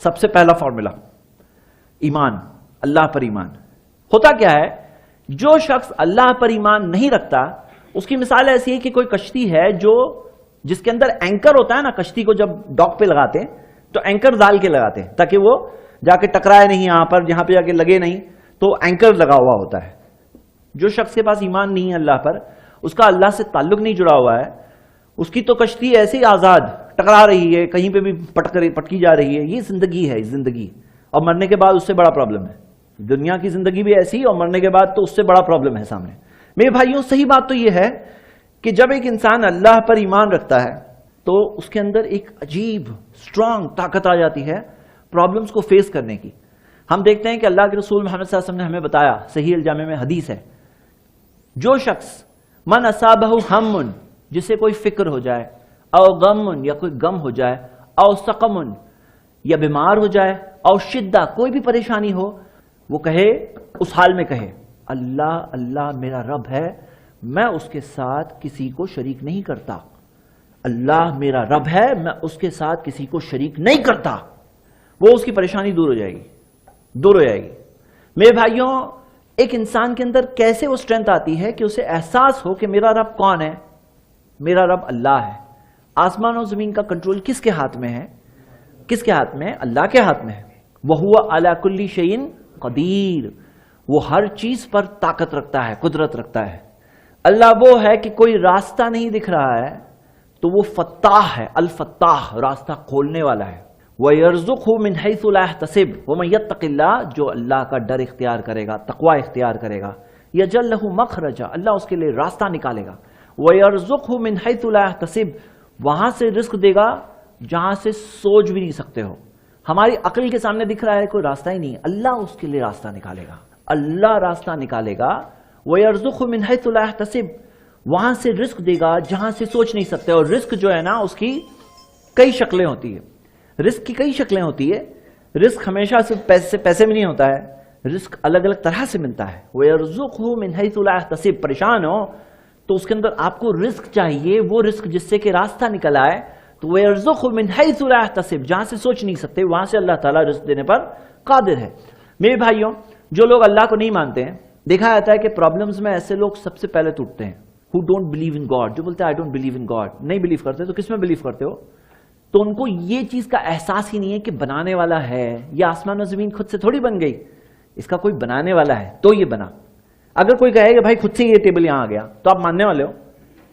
سب سے پہلا فارمولا ایمان، اللہ پر ایمان. ہوتا کیا ہے، جو شخص اللہ پر ایمان نہیں رکھتا اس کی مثال ایسی ہے کہ کوئی کشتی ہے جس کے اندر اینکر ہوتا ہے نا، کشتی کو جب ڈاک پہ لگاتے ہیں تو اینکر ڈال کے لگاتے ہیں تاکہ وہ جا کے ٹکرائے نہیں، یہاں پر جہاں پہ جا کے لگے نہیں، تو اینکر لگا ہوا ہوتا ہے. جو شخص کے پاس ایمان نہیں ہے اللہ پر، اس کا اللہ سے تعلق نہیں جڑا ہوا ہے، اس کی تو کشتی ایسے ہی آزاد ٹکرا رہی ہے، کہیں پہ بھی پٹکی جا رہی ہے. یہ زندگی ہے، زندگی، اور مرنے کے بعد اس سے بڑا پرابلم ہے. دنیا کی زندگی بھی ایسی، اور مرنے کے بعد تو اس سے بڑا پرابلم ہے سامنے. میرے بھائیوں، صحیح بات تو یہ ہے کہ جب ایک انسان اللہ پر ایمان رکھتا ہے تو اس کے اندر ایک عجیب اسٹرانگ طاقت آ جاتی ہے پرابلمز کو فیس کرنے کی. ہم دیکھتے ہیں کہ اللہ کے رسول محمد صلی اللہ علیہ وسلم نے ہمیں بتایا، صحیح الجامع میں حدیث ہے، جو شخص من اصابہ ہم، جسے کوئی فکر ہو جائے، او غم، یا کوئی غم ہو جائے، او سقم، یا بیمار ہو جائے، او شدہ، کوئی بھی پریشانی ہو، وہ کہے، اس حال میں کہے اللہ اللہ میرا رب ہے، میں اس کے ساتھ کسی کو شریک نہیں کرتا. اللہ میرا رب ہے، میں اس کے ساتھ کسی کو شریک نہیں کرتا. وہ اس کی پریشانی دور ہو جائے گی، دور ہو جائے گی. میرے بھائیوں، ایک انسان کے اندر کیسے وہ اسٹرینتھ آتی ہے کہ اسے احساس ہو کہ میرا رب کون ہے؟ میرا رب اللہ ہے. آسمان و زمین کا کنٹرول کس کے ہاتھ میں ہے؟ کس کے ہاتھ میں؟ اللہ کے ہاتھ میں ہے. وَهُوَ عَلَى كُلِّ شَيْءٍ قدیر، وہ ہر چیز پر طاقت رکھتا ہے، قدرت رکھتا ہے. اللہ وہ ہے کہ کوئی راستہ نہیں دکھ رہا ہے تو وہ فتاح ہے، الفتاح، راستہ کھولنے والا ہے. وَيَرْزُقْهُ مِنْ حَيْثُ لَا يَحْتَسِبُ وَمَن يَتَّقِ اللَّهَ، جو اللہ کا ڈر اختیار کرے گا، تقوی اختیار کرے گا، يَجْعَل لَهُ مَخْرَجًا، اللہ اس کے لیے راستہ نکالے گا. وَيَرْزُقْهُ مِنْ حَيْثُ لَا يَحْتَسِبُ، وہاں سے رزق دے گا جہاں سے سوچ بھی نہیں سکتے ہو. ہماری عقل کے سامنے دکھ رہا ہے کوئی راستہ ہی نہیں، اللہ اس کے لیے راستہ نکالے گا، اللہ راستہ نکالے گا. وَيَرْزُقْهُ مِنْ حَيْثُ لَا يَحْتَسِبُ، وہاں سے رزق دے گا جہاں سے سوچ نہیں سکتے. اور رزق جو ہے نا، اس کی کئی شکلیں ہوتی ہیں، رزق کی کئی شکلیں ہوتی ہے. رزق ہمیشہ صرف پیسے میں نہیں ہوتا ہے، رزق الگ الگ طرح سے ملتا ہے. وَيَرْزُقْهُ مِنْ حَيْثُ لَا يَحْتَسِبُ، پریشان ہو تو اس کے اندر آپ کو رزق چاہیے، وہ رزق جس سے کہ راستہ نکل آئے. تو وَيَرْزُقْهُ مِنْ حَيْثُ لَا يَحْتَسِبُ، جہاں سے سوچ نہیں سکتے وہاں سے اللہ تعالیٰ رزق دینے پر قادر ہے. میرے بھائیوں، جو لوگ اللہ کو نہیں مانتے ہیں، دیکھا جاتا ہے کہ پرابلمز میں ایسے لوگ سب سے پہلے ٹوٹتے ہیں. who don't believe in God، جو بولتے ہیں I don't believe in God، نہیں بلیو کرتے. تو کس میں بلیو کرتے ہو؟ تو ان کو یہ چیز کا احساس ہی نہیں ہے کہ بنانے والا ہے. یہ آسمان و زمین خود سے تھوڑی بن گئی، اس کا کوئی بنانے والا ہے تو یہ بنا. اگر کوئی کہے کہ بھائی خود سے یہ ٹیبل یہاں آ گیا تو آپ ماننے والے ہو؟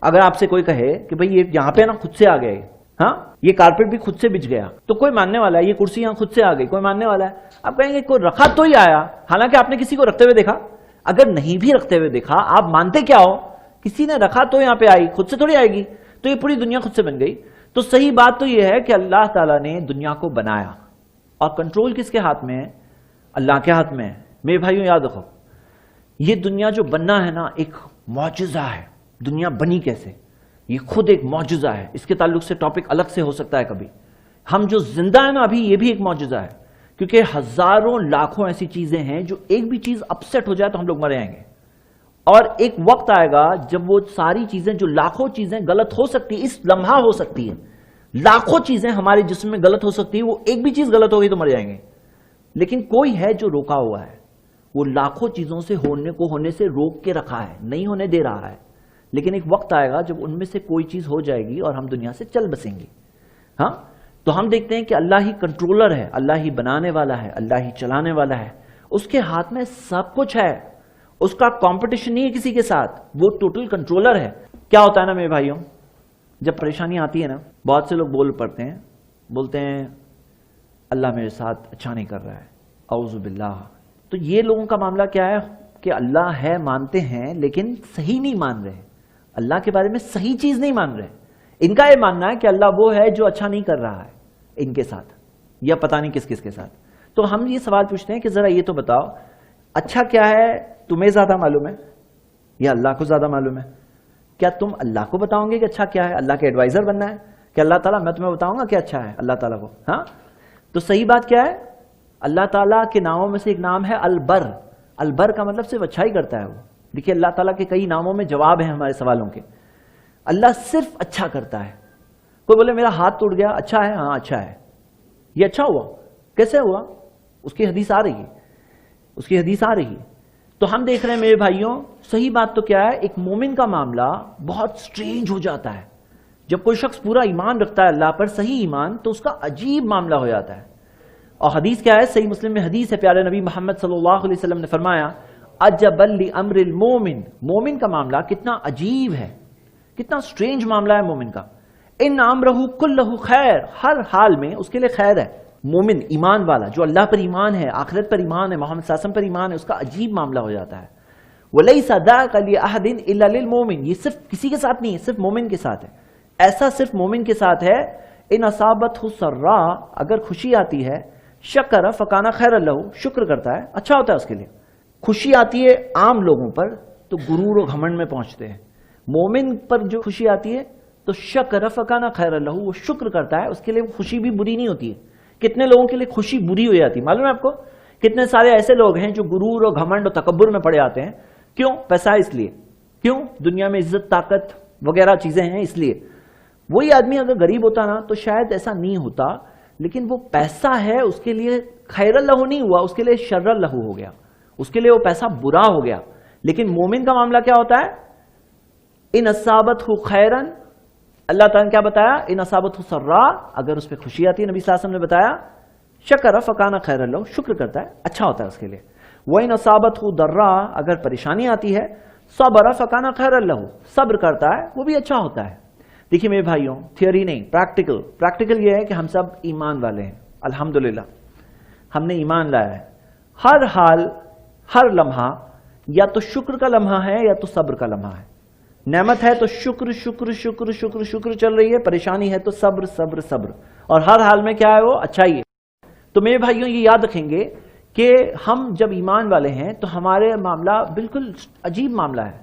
اگر آپ سے کوئی کہے کہ بھائی یہ یہاں پہ نا خود سے آ گئے، ہاں یہ کارپیٹ بھی خود سے بچ گیا، تو کوئی ماننے والا ہے؟ یہ کرسی یہاں خود سے آ گئی، کوئی ماننے والا ہے؟ آپ کہیں گے کوئی رکھا تو ہی آیا، حالانکہ آپ نے کسی کو رکھتے ہوئے دیکھا. اگر نہیں بھی رکھتے ہوئے دیکھا، آپ مانتے کیا ہو؟ کسی نے رکھا تو یہاں پہ آئی، خود سے تھوڑی آئے گی. تو یہ پوری دنیا خود سے بن گئی. تو صحیح بات تو یہ ہے کہ اللہ تعالیٰ نے دنیا کو بنایا، اور کنٹرول کس کے ہاتھ میں ہے؟ اللہ کے ہاتھ میں ہے. میرے بھائیوں یاد رکھو، یہ دنیا جو بننا ہے نا، ایک معجزہ ہے. دنیا بنی کیسے؟ یہ خود ایک معجزہ ہے. اس کے تعلق سے ٹاپک الگ سے ہو سکتا ہے کبھی. ہم جو زندہ ہیں نا ابھی، یہ بھی ایک معجزہ ہے، کیونکہ ہزاروں لاکھوں ایسی چیزیں ہیں جو ایک بھی چیز اپسیٹ ہو جائے تو ہم لوگ مر جائیں گے. اور ایک وقت آئے گا جب وہ ساری چیزیں، جو لاکھوں چیزیں غلط ہو سکتی ہے، اس لمحہ ہو سکتی ہے، لاکھوں چیزیں ہمارے جسم میں غلط ہو سکتی ہے، وہ ایک بھی چیز غلط ہوگی تو مر جائیں گے. لیکن کوئی ہے جو روکا ہوا ہے، وہ لاکھوں چیزوں سے ہونے سے روک کے رکھا ہے، نہیں ہونے دے رہا ہے. لیکن ایک وقت آئے گا جب ان میں سے کوئی چیز ہو جائے گی اور ہم دنیا سے چل بسیں گے. ہاں، تو ہم دیکھتے ہیں کہ اللہ ہی کنٹرولر ہے، اللہ ہی بنانے والا ہے، اللہ ہی چلانے والا ہے. اس کے ہاتھ میں سب کچھ ہے، اس کا کمپٹیشن نہیں ہے کسی کے ساتھ، وہ ٹوٹل کنٹرولر ہے. کیا ہوتا ہے نا میرے بھائیوں، جب پریشانی آتی ہے نا، بہت سے لوگ بولتے ہیں اللہ میرے ساتھ اچھا نہیں کر رہا ہے، اعوذ باللہ. تو یہ لوگوں کا معاملہ کیا ہے کہ اللہ ہے، مانتے ہیں لیکن صحیح نہیں مان رہے، اللہ کے بارے میں صحیح چیز نہیں مان رہے. ان کا یہ ماننا ہے کہ اللہ وہ ہے جو اچھا نہیں کر رہا ہے ان کے ساتھ، یا پتہ نہیں کس کس کے ساتھ. تو ہم یہ سوال پوچھتے ہیں کہ ذرا یہ تو بتاؤ، اچھا کیا ہے تمہیں زیادہ معلوم ہے یا اللہ کو زیادہ معلوم ہے؟ کیا تم اللہ کو بتاؤ گے کہ اچھا کیا ہے؟ اللہ کے ایڈوائزر بننا ہے کہ اللہ تعالیٰ میں تمہیں بتاؤں گا کہ اچھا ہے اللہ تعالیٰ کو؟ ہاں، تو صحیح بات کیا ہے؟ اللہ تعالیٰ کے ناموں میں سے ایک نام ہے البر. البر کا مطلب صرف اچھا ہی کرتا ہے وہ. دیکھیے اللہ تعالیٰ کے کئی ناموں میں جواب ہیں ہمارے سوالوں کے. اللہ صرف اچھا کرتا ہے. کوئی بولے میرا ہاتھ ٹوٹ گیا، اچھا ہے؟ ہاں اچھا ہے. یہ اچھا ہوا کیسے ہوا؟ اس کی حدیث آ رہی ہے، اس کی حدیث آ رہی ہے. تو ہم دیکھ رہے ہیں میرے بھائیوں، صحیح بات تو کیا ہے، ایک مومن کا معاملہ بہت سٹرینج ہو جاتا ہے. جب کوئی شخص پورا ایمان رکھتا ہے اللہ پر، صحیح ایمان، تو اس کا عجیب معاملہ ہو جاتا ہے. اور حدیث کیا ہے؟ صحیح مسلم میں حدیث ہے، پیارے نبی محمد صلی اللہ علیہ وسلم نے فرمایا عجبا لامر المومن، مومن کا معاملہ کتنا عجیب ہے، کتنا سٹرینج معاملہ ہے مومن کا. ان امرہ کلہ خیر، ہر حال میں اس کے لیے خیر ہے. مومن ایمان والا جو اللہ پر ایمان ہے، آخرت پر ایمان ہے، محمد صلی اللہ علیہ وسلم پر ایمان ہے، اس کا عجیب معاملہ ہو جاتا ہے. وَلَيْسَ ذَاكَ لِأَحَدٍ إِلَّا لِلْمُؤْمِنِ، یہ صرف کسی کے ساتھ نہیں ہے، صرف مومن کے ساتھ ہے. ایسا صرف مومن کے ساتھ ہے. ان اصابتہ سرا، اگر خوشی آتی ہے، شکر فکان خیر لہ، شکر کرتا ہے اچھا ہوتا ہے اس کے لیے. خوشی آتی ہے عام لوگوں پر تو غرور و گھمنڈ میں پہنچتے ہیں. مومن پر جو خوشی آتی ہے تو شکر فکان خیر لہ، وہ شکر کرتا ہے، اس کے لیے خوشی بھی بری نہیں ہوتی ہے. کتنے لوگوں کے لیے خوشی بری ہو جاتی ہے معلوم ہے آپ کو؟ کتنے سارے ایسے لوگ ہیں جو غرور و گھمنڈ و تکبر میں پڑے آتے ہیں. کیوں؟ پیسہ اس لیے. کیوں؟ دنیا میں عزت طاقت وغیرہ چیزیں ہیں اس لیے. وہی آدمی اگر غریب ہوتا نا تو شاید ایسا نہیں ہوتا، لیکن وہ پیسہ ہے اس کے لیے خیر لہو نہیں ہوا، اس کے لیے شر لہو ہو گیا، اس کے لیے وہ پیسہ برا ہو گیا. لیکن مومن کا معاملہ کیا ہوتا ہے؟ ان اصابتہ خیرن، اللہ تعالیٰ نے کیا بتایا؟ ان اصابتہ سرا، اگر اس پہ خوشی آتی ہے، نبی صلی اللہ علیہ وسلم نے بتایا شکر فکان خیر لہ، شکر کرتا ہے اچھا ہوتا ہے اس کے لیے. وَإِنْ أَصَابَتْهُ ضَرَّا، اگر پریشانی آتی ہے، صبر فکان خیر لہ، صبر کرتا ہے وہ بھی اچھا ہوتا ہے. دیکھیے میرے بھائیوں، تھیوری نہیں، پریکٹیکل یہ ہے کہ ہم سب ایمان والے ہیں الحمدللہ، ہم نے ایمان لایا ہے. ہر حال ہر لمحہ یا تو شکر کا لمحہ ہے یا تو صبر کا لمحہ ہے. نعمت ہے تو شکر شکر شکر شکر شکر چل رہی ہے، پریشانی ہے تو صبر صبر صبر، اور ہر حال میں کیا ہے؟ وہ اچھا ہی ہے. تو میرے بھائیوں یہ یاد رکھیں گے کہ ہم جب ایمان والے ہیں تو ہمارے معاملہ بالکل عجیب معاملہ ہے،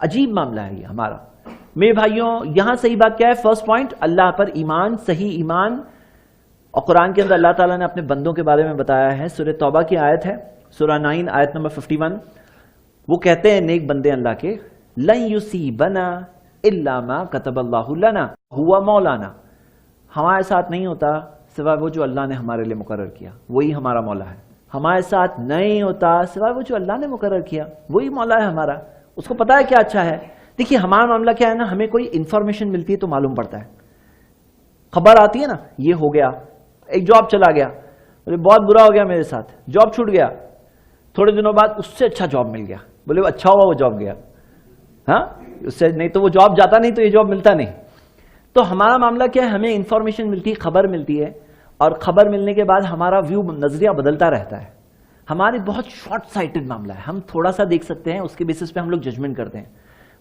عجیب معاملہ ہے یہ ہمارا. میرے بھائیوں یہاں صحیح بات کیا ہے؟ فرسٹ پوائنٹ، اللہ پر ایمان، صحیح ایمان. اور قرآن کے اندر اللہ تعالیٰ نے اپنے بندوں کے بارے میں بتایا ہے. سورہ توبہ کی آیت ہے، سورہ 9 آیت نمبر 51. وہ کہتے ہیں نیک بندے اللہ کے، لن یصیبنا الا ما کتب اللہ لنا هو مولانا، ہمارے ساتھ نہیں ہوتا سوائے وہ جو اللہ نے ہمارے لیے مقرر کیا، وہی ہمارا مولا ہے. ہمارے ساتھ نہیں ہوتا سوائے وہ جو اللہ نے مقرر کیا، وہی مولا ہے ہمارا، اس کو پتا ہے کیا اچھا ہے. دیکھیے ہمارا معاملہ کیا ہے نا، ہمیں کوئی انفارمیشن ملتی ہے تو معلوم پڑتا ہے، خبر آتی ہے نا یہ ہو گیا، ایک جاب چلا گیا، بہت برا ہو گیا میرے ساتھ، جاب چھوٹ گیا، تھوڑے دنوں بعد اس سے اچھا جاب مل گیا، بولے اچھا ہوا وہ جاب گیا، ہاں اس سے نہیں تو وہ جاب جاتا نہیں تو یہ جاب ملتا نہیں. تو ہمارا معاملہ کیا ہے؟ ہمیں انفارمیشن ملتی ہے، خبر ملتی ہے، اور خبر ملنے کے بعد ہمارا ویو نظریہ بدلتا رہتا ہے. ہماری بہت شارٹ سائٹڈ معاملہ ہے، ہم تھوڑا سا دیکھ سکتے ہیں، اس کے بیسس پہ ہم لوگ ججمنٹ کرتے ہیں.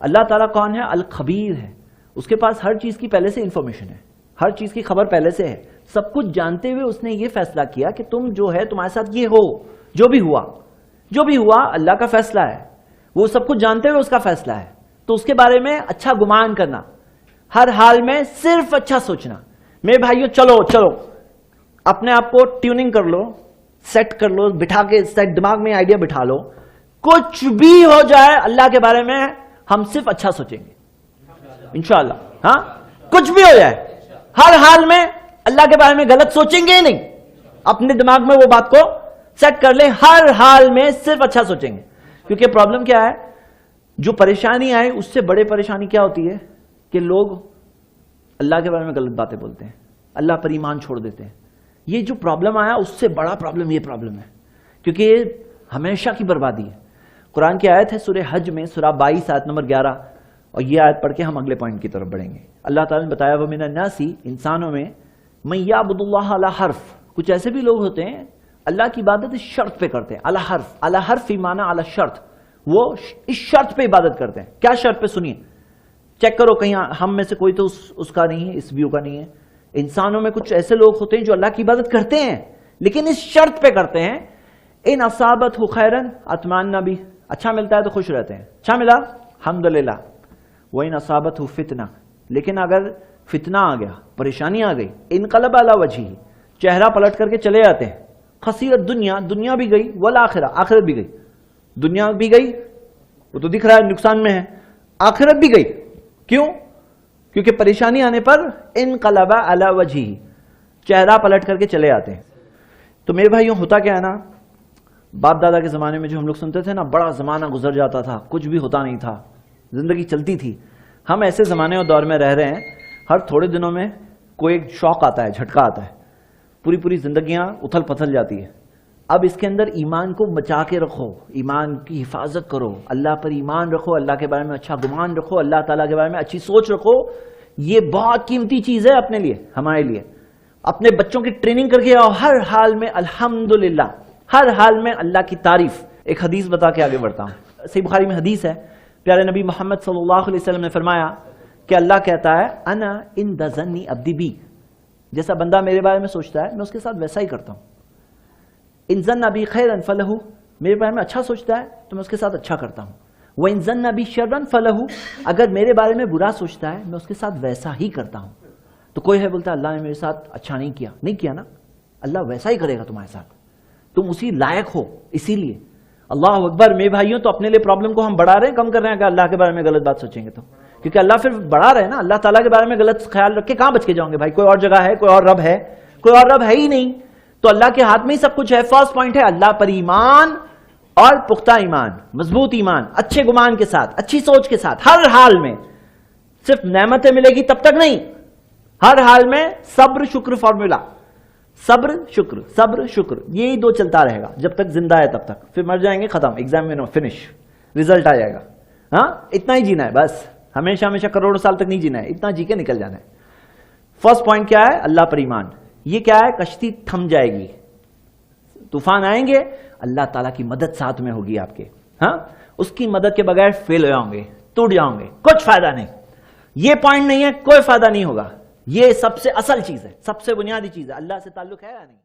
اللہ تعالیٰ کون ہے؟ الخبیر ہے، اس کے پاس ہر چیز کی پہلے سے انفارمیشن ہے، ہر چیز کی خبر پہلے سے ہے. سب کچھ جانتے ہوئے اس نے یہ فیصلہ کیا کہ تم جو ہے تمہارے ساتھ یہ ہو، جو بھی ہوا اللہ کا فیصلہ ہے، وہ سب کچھ جانتے ہوئے اس کا فیصلہ ہے. تو اس کے بارے میں اچھا گمان کرنا، ہر حال میں صرف اچھا سوچنا. میرے بھائیو چلو اپنے آپ کو ٹیوننگ کر لو، سیٹ کر لو، بٹھا کے دماغ میں آئیڈیا بٹھا لو، کچھ بھی ہو جائے اللہ کے بارے میں ہم صرف اچھا سوچیں گے انشاءاللہ. ہاں کچھ بھی ہو جائے ہر حال میں اللہ کے بارے میں غلط سوچیں گے ہی نہیں. اپنے دماغ میں وہ بات کو سیٹ کر لیں، ہر حال میں صرف اچھا سوچیں گے. کیونکہ پرابلم کیا ہے؟ جو پریشانی آئے اس سے بڑے پریشانی کیا ہوتی ہے کہ لوگ اللہ کے بارے میں غلط باتیں بولتے ہیں، اللہ پر ایمان چھوڑ دیتے ہیں. یہ جو پرابلم آیا اس سے بڑا پرابلم یہ پرابلم ہے، کیونکہ یہ ہمیشہ کی بربادی ہے. قرآن کی آیت ہے سورہ حج میں، سورہ 22 آیت نمبر 11، اور یہ آیت پڑھ کے ہم اگلے پوائنٹ کی طرف بڑھیں گے. اللہ تعالیٰ نے بتایا وَمِنَ النَّاسِ، انسانوں میں، مَن يَعْبُدُ اللَّهَ عَلَى حَرْفٍ، کچھ ایسے بھی لوگ ہوتے ہیں اللہ کی عبادت اس شرط پہ کرتے ہیں. علی حرف فی معنی علی شرط، وہ اس شرط پہ عبادت کرتے ہیں. کیا شرط پہ؟ سنیے، چیک کرو کہیں ہم میں سے کوئی تو اس کا نہیں ہے، اس ویو کا نہیں ہے. انسانوں میں کچھ ایسے لوگ ہوتے ہیں جو اللہ کی عبادت کرتے ہیں لیکن اس شرط پہ کرتے ہیں، ان اصابتہ خیرن اطمأن بھی، اچھا ملتا ہے تو خوش رہتے ہیں، اچھا ملا الحمدللہ. وَإِنْ أَصَابَتْهُ فِتْنَةٌ، لیکن اگر فتنہ آ گیا، پریشانی آ گئی، انقلب علی وجہہ، چہرہ پلٹ کر کے چلے جاتے ہیں. خسیرت دنیا بھی گئی، والآخرہ، آخرت بھی گئی. دنیا بھی گئی وہ تو دکھ رہا ہے نقصان میں ہے، آخرت بھی گئی. کیوں؟ کیونکہ پریشانی آنے پر انقلب علی وجہہ، چہرہ پلٹ کر کے چلے آتے ہیں. تو میرے بھائیوں ہوتا کیا ہے نا، باپ دادا کے زمانے میں جو ہم لوگ سنتے تھے نا، بڑا زمانہ گزر جاتا تھا، کچھ بھی ہوتا نہیں تھا، زندگی چلتی تھی. ہم ایسے زمانے اور دور میں رہ رہے ہیں، ہر تھوڑے دنوں میں کوئی ایک شوق آتا ہے، جھٹکا آتا ہے، پوری پوری زندگیاں اتھل پتھل جاتی ہے. اب اس کے اندر ایمان کو بچا کے رکھو، ایمان کی حفاظت کرو، اللہ پر ایمان رکھو، اللہ کے بارے میں اچھا گمان رکھو، اللہ تعالیٰ کے بارے میں اچھی سوچ رکھو. یہ بہت قیمتی چیز ہے اپنے لیے، ہمارے لیے. اپنے بچوں کی ٹریننگ کر کے آؤ، ہر حال میں الحمدللہ، ہر حال میں اللہ کی تعریف. ایک حدیث بتا کے آگے بڑھتا ہوں. صحیح بخاری میں حدیث ہے، پیارے نبی محمد صلی اللہ علیہ وسلم نے فرمایا کہ اللہ کہتا ہے انا عند ظن عبدی بی، جیسا بندہ میرے بارے میں سوچتا ہے میں اس کے ساتھ ویسا ہی کرتا ہوں. ان ظن بی خیرا فلہ، میرے بارے میں اچھا سوچتا ہے تو میں اس کے ساتھ اچھا کرتا ہوں. وان ظن بی شرا فلہ، اگر میرے بارے میں برا سوچتا ہے میں اس کے ساتھ ویسا ہی کرتا ہوں. تو کوئی ہے بولتا ہے اللہ نے میرے ساتھ اچھا نہیں کیا نا، اللہ ویسا ہی کرے گا تمہارے ساتھ، تم اسی لائق ہو. اسی لیے اللہ اکبر. میرے بھائیوں تو اپنے لیے پرابلم کو ہم بڑھا رہے ہیں، کم کر رہے ہیں کہ اللہ کے بارے میں غلط بات سوچیں گے تو، کیونکہ اللہ پھر بڑھا رہے ہیں نا. اللہ تعالیٰ کے بارے میں غلط خیال رکھ کے کہاں بچ کے جاؤں گے بھائی؟ کوئی اور جگہ ہے، کوئی اور رب ہے؟ کوئی اور رب ہے ہی نہیں. تو اللہ کے ہاتھ میں ہی سب کچھ ہے. فرسٹ پوائنٹ ہے اللہ پر ایمان اور پختہ ایمان، مضبوط ایمان، اچھے گمان کے ساتھ، اچھی سوچ کے ساتھ، ہر حال میں. صرف نعمتیں ملے گی تب تک نہیں، ہر حال میں صبر شکر فارمولا، صبر شکر صبر شکر، یہی دو چلتا رہے گا جب تک زندہ ہے تب تک. پھر مر جائیں گے، ختم، ایگزام میں فنش، رزلٹ آ جائے گا. ہاں اتنا ہی جینا ہے بس، ہمیشہ ہمیشہ کروڑوں سال تک نہیں جینا ہے، اتنا جی کے نکل جانا ہے. فرسٹ پوائنٹ کیا ہے؟ اللہ پر ایمان. یہ کیا ہے؟ کشتی تھم جائے گی، طوفان آئیں گے، اللہ تعالیٰ کی مدد ساتھ میں ہوگی آپ کے. ہاں اس کی مدد کے بغیر فیل ہو جاؤں گے، ٹوٹ جاؤں گے، کچھ فائدہ نہیں. یہ پوائنٹ نہیں ہے، کوئی فائدہ نہیں ہوگا. یہ سب سے اصل چیز ہے، سب سے بنیادی چیز ہے. اللہ سے تعلق ہے یا نہیں؟